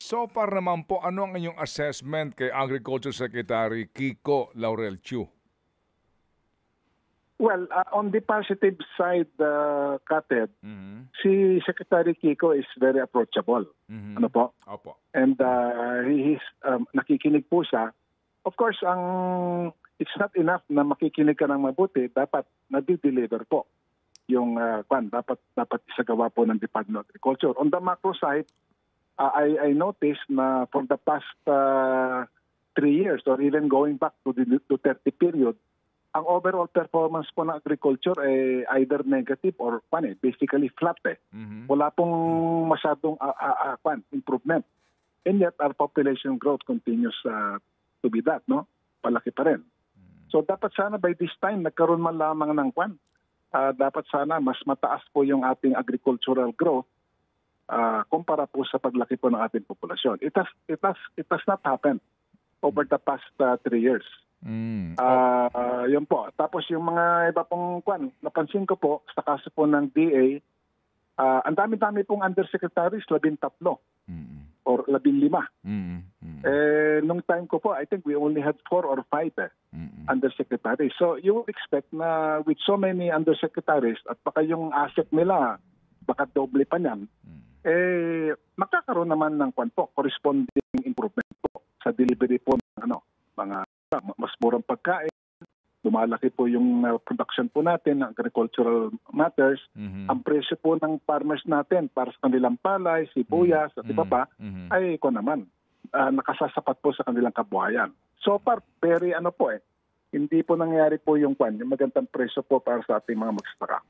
So far naman po, ano ang inyong assessment kay Agriculture Secretary Kiko Laurel Chiu? Well, on the positive side, Kated, Mhm. si Secretary Kiko is very approachable. Mhm. Ano po? Opo. And he is, nakikinig po siya. Of course, it's not enough na makikinig ka ng mabuti. Dapat nadi-deliver po yung dapat isagawa po ng Department of Agriculture. On the macro side, I noticed na for the past 3 years or even going back to the Duterte period, ang overall performance po ng agriculture ay either negative or basically flat eh. Mhm. Wala pong masyadong improvement. And yet our population growth continues to be that, no? Palaki pa rin. So dapat sana by this time nagkaroon man lamang ng dapat sana mas mataas po yung ating agricultural growth kumpara po sa paglaki po ng ating populasyon. It has not happened over the past 3 years. Yun po. Tapos yung mga iba pong napansin ko po sa kaso po ng DA, ang dami-dami pong undersecretaries, 13 or 15. Nung time ko po, I think we only had 4 or 5 undersecretaries. So you would expect na with so many undersecretaries at baka yung asset nila, baka doble pa niyan, magkakaroon naman ng corresponding improvement po sa delivery po ng mga mas murang pagkain, lumalaki po yung production po natin ng agricultural matters. Ang presyo po ng farmers natin para sa kanilang palay, sibuyas at iba pa ay nakasasapat po sa kanilang kabuhayan. So far, very hindi po nangyari po yung magandang presyo po para sa ating mga magsasaka.